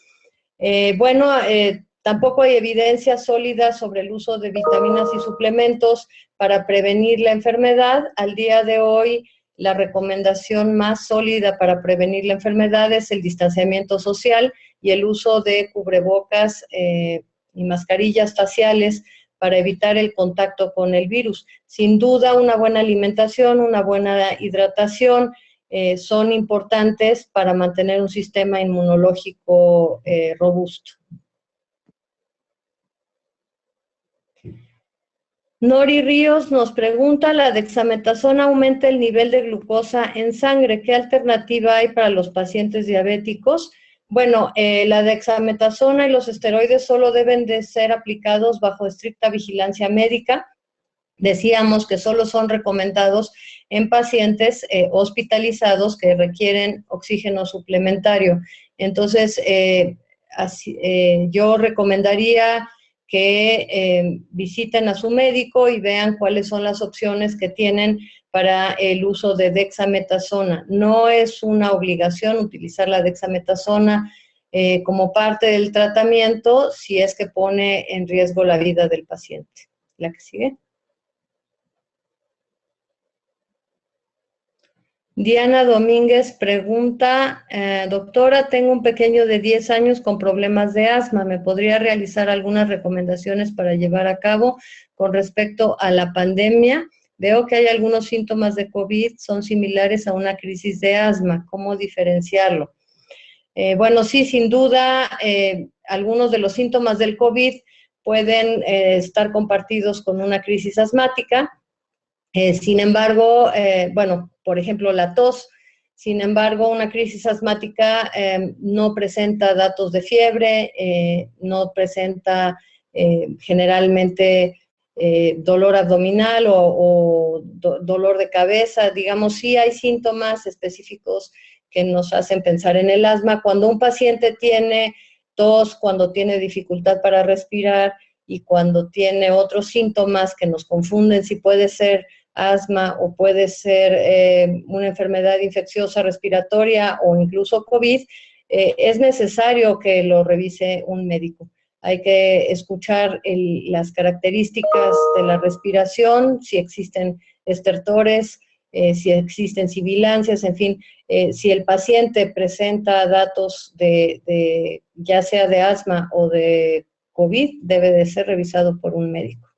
Tampoco hay evidencia sólida sobre el uso de vitaminas y suplementos para prevenir la enfermedad. Al día de hoy, la recomendación más sólida para prevenir la enfermedad es el distanciamiento social y el uso de cubrebocas y mascarillas faciales para evitar el contacto con el virus. Sin duda, una buena alimentación, una buena hidratación son importantes para mantener un sistema inmunológico robusto. Nori Ríos nos pregunta, ¿la dexametasona aumenta el nivel de glucosa en sangre? ¿Qué alternativa hay para los pacientes diabéticos? Bueno, la dexametasona y los esteroides solo deben de ser aplicados bajo estricta vigilancia médica. Decíamos que solo son recomendados en pacientes hospitalizados que requieren oxígeno suplementario. Entonces, yo recomendaría que visiten a su médico y vean cuáles son las opciones que tienen para el uso de dexametasona. No es una obligación utilizar la dexametasona como parte del tratamiento si es que pone en riesgo la vida del paciente. ¿La que sigue? Diana Domínguez pregunta, doctora, tengo un pequeño de 10 años con problemas de asma. ¿Me podría realizar algunas recomendaciones para llevar a cabo con respecto a la pandemia? Veo que hay algunos síntomas de COVID, son similares a una crisis de asma. ¿Cómo diferenciarlo? Bueno, sí, sin duda, algunos de los síntomas del COVID pueden estar compartidos con una crisis asmática. Sin embargo, por ejemplo, la tos. Sin embargo, una crisis asmática no presenta datos de fiebre, no presenta generalmente dolor abdominal o dolor de cabeza. Digamos, sí hay síntomas específicos que nos hacen pensar en el asma. Cuando un paciente tiene tos, cuando tiene dificultad para respirar y cuando tiene otros síntomas que nos confunden si puede ser asma o puede ser una enfermedad infecciosa respiratoria o incluso COVID, es necesario que lo revise un médico. Hay que escuchar las características de la respiración, si existen estertores, si existen sibilancias, en fin, si el paciente presenta datos ya sea de asma o de COVID, debe de ser revisado por un médico.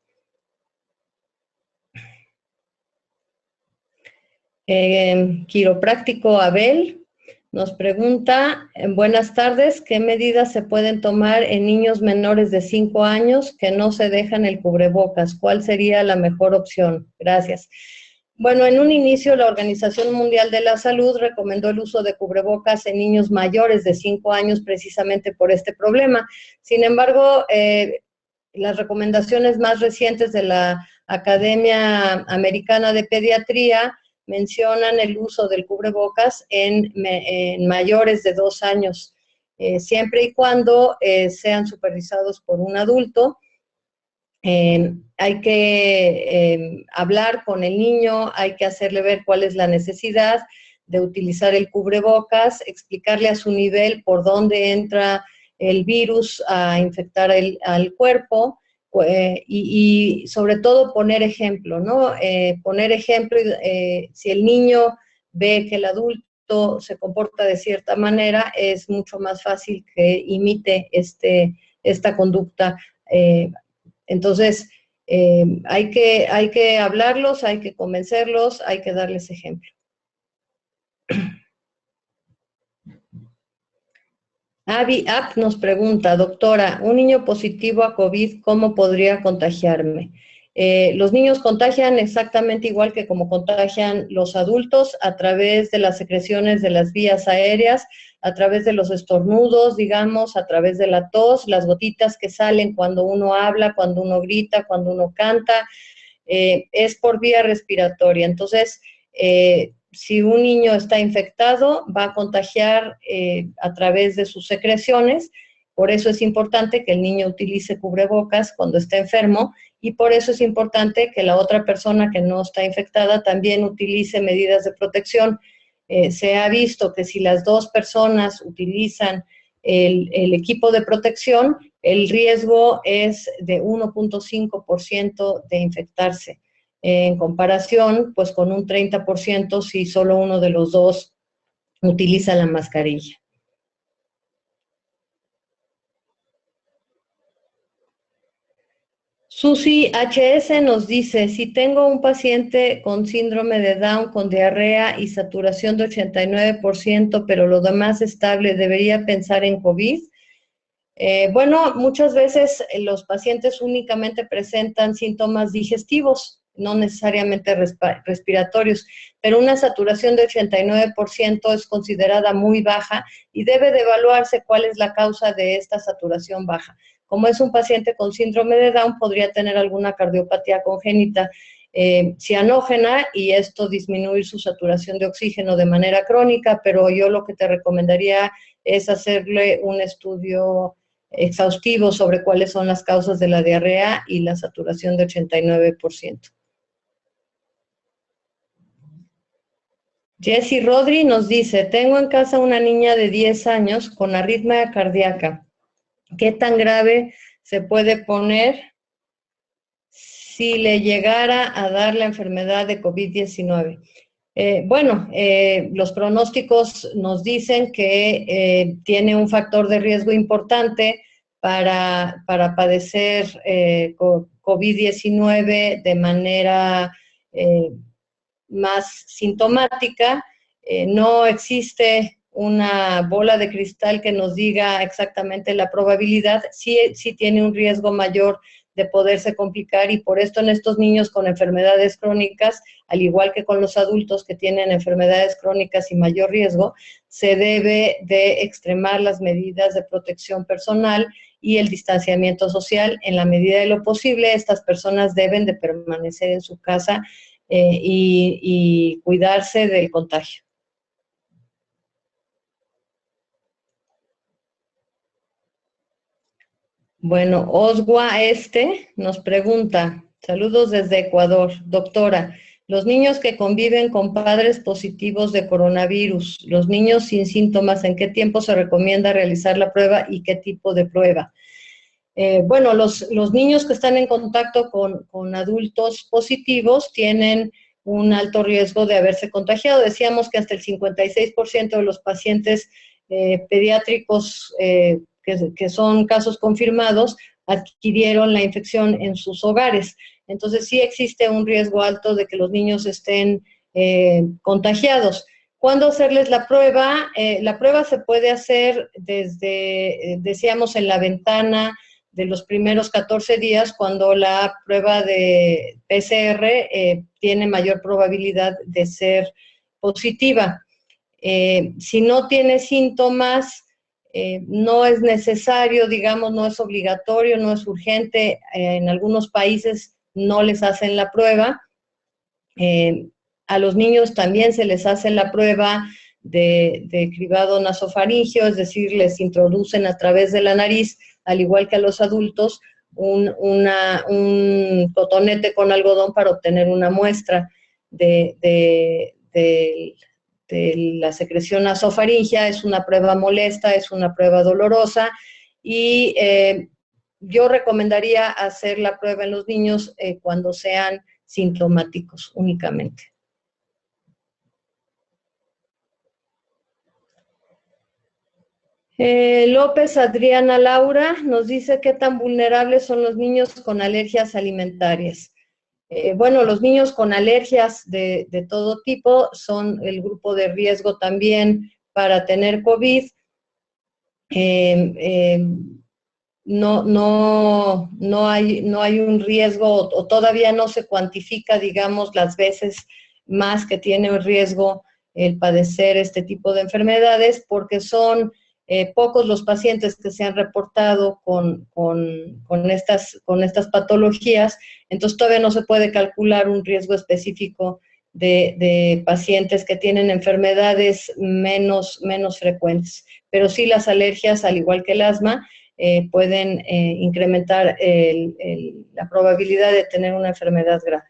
Quiropráctico Abel nos pregunta, buenas tardes, ¿qué medidas se pueden tomar en niños menores de 5 años que no se dejan el cubrebocas? ¿Cuál sería la mejor opción? Gracias. Bueno, en un inicio la Organización Mundial de la Salud recomendó el uso de cubrebocas en niños mayores de 5 años precisamente por este problema. Sin embargo, las recomendaciones más recientes de la Academia Americana de Pediatría mencionan el uso del cubrebocas en mayores de 2 años, siempre y cuando sean supervisados por un adulto. Hay que hablar con el niño, hay que hacerle ver cuál es la necesidad de utilizar el cubrebocas, explicarle a su nivel por dónde entra el virus a infectar al cuerpo, y sobre todo poner ejemplo, ¿no? Poner ejemplo, si el niño ve que el adulto se comporta de cierta manera, es mucho más fácil que imite esta conducta. Entonces, hay que hablarlos, hay que convencerlos, hay que darles ejemplo. Avi App nos pregunta, doctora, un niño positivo a COVID, ¿cómo podría contagiarme? Los niños contagian exactamente igual que como contagian los adultos, a través de las secreciones de las vías aéreas, a través de los estornudos, digamos, a través de la tos, las gotitas que salen cuando uno habla, cuando uno grita, cuando uno canta, es por vía respiratoria. Entonces, si un niño está infectado, va a contagiar a través de sus secreciones. Por eso es importante que el niño utilice cubrebocas cuando está enfermo, y por eso es importante que la otra persona que no está infectada también utilice medidas de protección. Se ha visto que si las dos personas utilizan el equipo de protección, el riesgo es de 1.5% de infectarse, en comparación pues con un 30% si solo uno de los dos utiliza la mascarilla. Susi HS nos dice, si tengo un paciente con síndrome de Down con diarrea y saturación de 89%, pero lo demás estable, ¿debería pensar en COVID? Bueno, muchas veces los pacientes únicamente presentan síntomas digestivos, no necesariamente respiratorios, pero una saturación de 89% es considerada muy baja y debe de evaluarse cuál es la causa de esta saturación baja. Como es un paciente con síndrome de Down, podría tener alguna cardiopatía congénita cianógena, y esto disminuir su saturación de oxígeno de manera crónica, pero yo lo que te recomendaría es hacerle un estudio exhaustivo sobre cuáles son las causas de la diarrea y la saturación de 89%. Jessie Rodri nos dice, tengo en casa una niña de 10 años con arritmia cardíaca. ¿Qué tan grave se puede poner si le llegara a dar la enfermedad de COVID-19? Bueno, los pronósticos nos dicen que tiene un factor de riesgo importante para padecer COVID-19 de manera más sintomática. No existe una bola de cristal que nos diga exactamente la probabilidad. Sí tiene un riesgo mayor de poderse complicar, y por esto en estos niños con enfermedades crónicas, al igual que con los adultos que tienen enfermedades crónicas y mayor riesgo, se debe de extremar las medidas de protección personal y el distanciamiento social. En la medida de lo posible, estas personas deben de permanecer en su casa y cuidarse del contagio. Bueno, Osgua nos pregunta, saludos desde Ecuador, doctora, los niños que conviven con padres positivos de coronavirus, los niños sin síntomas, ¿en qué tiempo se recomienda realizar la prueba y qué tipo de prueba? Bueno, los niños que están en contacto con adultos positivos tienen un alto riesgo de haberse contagiado. Decíamos que hasta el 56% de los pacientes pediátricos que son casos confirmados, adquirieron la infección en sus hogares. Entonces, sí existe un riesgo alto de que los niños estén contagiados. ¿Cuándo hacerles la prueba? La prueba se puede hacer desde, decíamos, en la ventana de los primeros 14 días, cuando la prueba de PCR tiene mayor probabilidad de ser positiva. Si no tiene síntomas, no es necesario, digamos, no es obligatorio, no es urgente. En algunos países no les hacen la prueba. A los niños también se les hace la prueba de cribado nasofaringeo, es decir, les introducen a través de la nariz, al igual que a los adultos, un cotonete con algodón para obtener una muestra de la secreción nasofaringea. Es una prueba molesta, es una prueba dolorosa, y yo recomendaría hacer la prueba en los niños cuando sean sintomáticos únicamente. López Adriana Laura nos dice qué tan vulnerables son los niños con alergias alimentarias. Bueno, los niños con alergias de todo tipo son el grupo de riesgo también para tener COVID. No hay un riesgo, o todavía no se cuantifica, digamos, las veces más que tiene un riesgo el padecer este tipo de enfermedades, porque son pocos los pacientes que se han reportado con estas patologías. Entonces todavía no se puede calcular un riesgo específico de pacientes que tienen enfermedades menos frecuentes. Pero sí, las alergias, al igual que el asma, pueden incrementar la probabilidad de tener una enfermedad grave.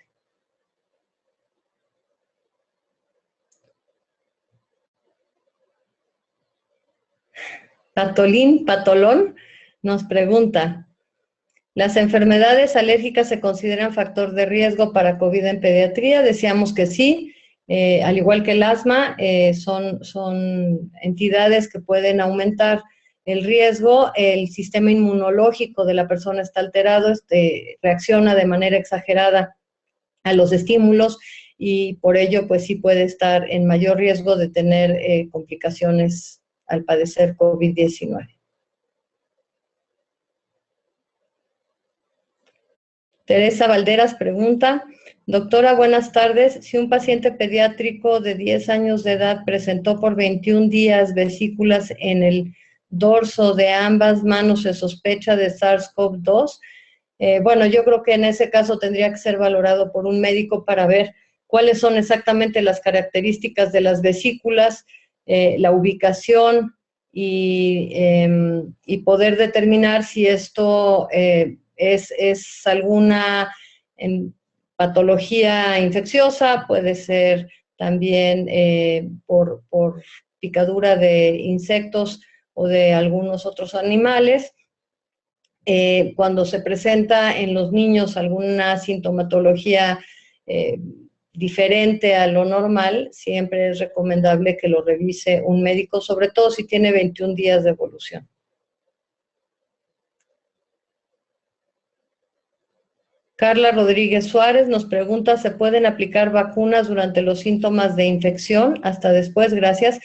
Patolón nos pregunta, ¿las enfermedades alérgicas se consideran factor de riesgo para COVID en pediatría? Decíamos que sí, al igual que el asma, son entidades que pueden aumentar el riesgo. El sistema inmunológico de la persona está alterado, reacciona de manera exagerada a los estímulos, y por ello pues sí puede estar en mayor riesgo de tener complicaciones al padecer COVID-19. Teresa Valderas pregunta, doctora, buenas tardes, si un paciente pediátrico de 10 años de edad presentó por 21 días vesículas en el dorso de ambas manos, se sospecha de SARS-CoV-2, bueno, yo creo que en ese caso tendría que ser valorado por un médico para ver cuáles son exactamente las características de las vesículas, la ubicación, y poder determinar si esto es alguna patología infecciosa, puede ser también por picadura de insectos o de algunos otros animales. Cuando se presenta en los niños alguna sintomatología diferente a lo normal, siempre es recomendable que lo revise un médico, sobre todo si tiene 21 días de evolución. Carla Rodríguez Suárez nos pregunta, ¿se pueden aplicar vacunas durante los síntomas de infección? Hasta después, gracias.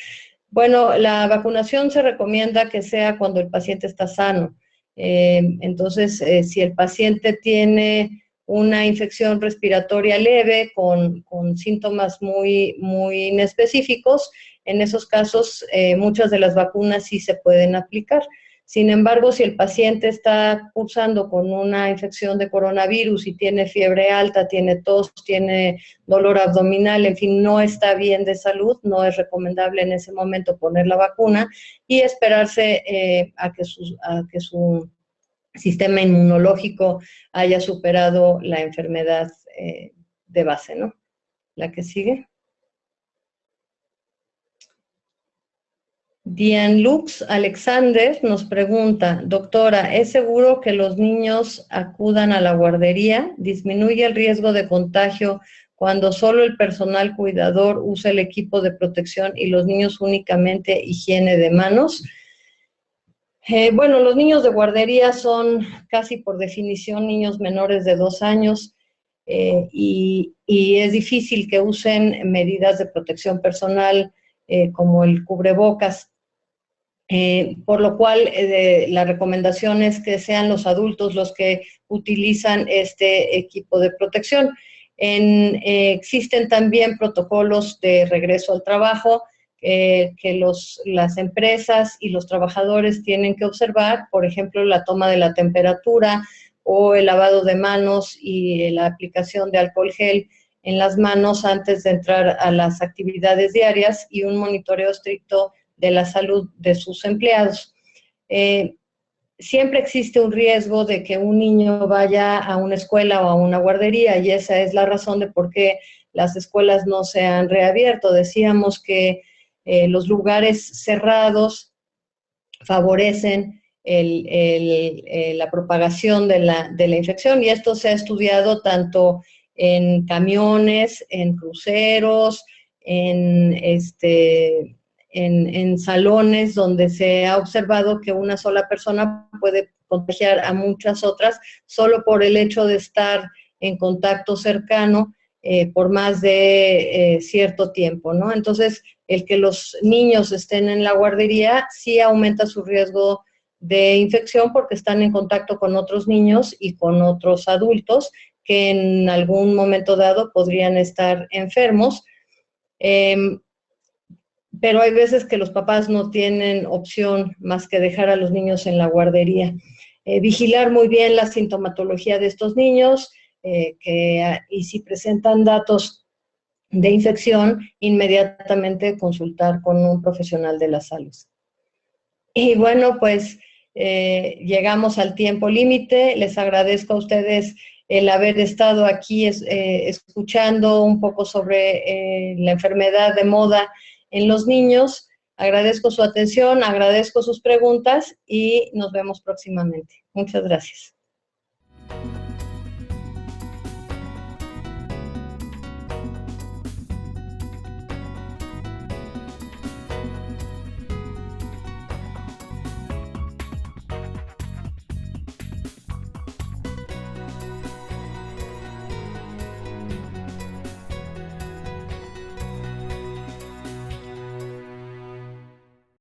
Bueno, la vacunación se recomienda que sea cuando el paciente está sano. Entonces, si el paciente tiene una infección respiratoria leve con síntomas muy inespecíficos, en esos casos muchas de las vacunas sí se pueden aplicar. Sin embargo, si el paciente está cursando con una infección de coronavirus y tiene fiebre alta, tiene tos, tiene dolor abdominal, en fin, no está bien de salud, no es recomendable en ese momento poner la vacuna y esperarse a que su sistema inmunológico haya superado la enfermedad de base, ¿no? La que sigue. Dianlux Alexander nos pregunta, doctora, ¿es seguro que los niños acudan a la guardería? ¿Disminuye el riesgo de contagio cuando solo el personal cuidador usa el equipo de protección y los niños únicamente higiene de manos? Bueno, los niños de guardería son casi por definición niños menores de 2 años y es difícil que usen medidas de protección personal como el cubrebocas. Por lo cual la recomendación es que sean los adultos los que utilizan este equipo de protección. Existen también protocolos de regreso al trabajo que las empresas y los trabajadores tienen que observar, por ejemplo, la toma de la temperatura o el lavado de manos y la aplicación de alcohol gel en las manos antes de entrar a las actividades diarias y un monitoreo estricto de la salud de sus empleados. Siempre existe un riesgo de que un niño vaya a una escuela o a una guardería, y esa es la razón de por qué las escuelas no se han reabierto. Decíamos que los lugares cerrados favorecen la propagación de la infección, y esto se ha estudiado tanto en camiones, en cruceros, en salones donde se ha observado que una sola persona puede contagiar a muchas otras solo por el hecho de estar en contacto cercano por más de cierto tiempo, ¿no? Entonces, el que los niños estén en la guardería sí aumenta su riesgo de infección porque están en contacto con otros niños y con otros adultos que en algún momento dado podrían estar enfermos. Pero hay veces que los papás no tienen opción más que dejar a los niños en la guardería. Vigilar muy bien la sintomatología de estos niños y si presentan datos de infección, inmediatamente consultar con un profesional de la salud. Y bueno, pues llegamos al tiempo límite. Les agradezco a ustedes el haber estado aquí escuchando un poco sobre la enfermedad de moda en los niños. Agradezco su atención, agradezco sus preguntas y nos vemos próximamente. Muchas gracias.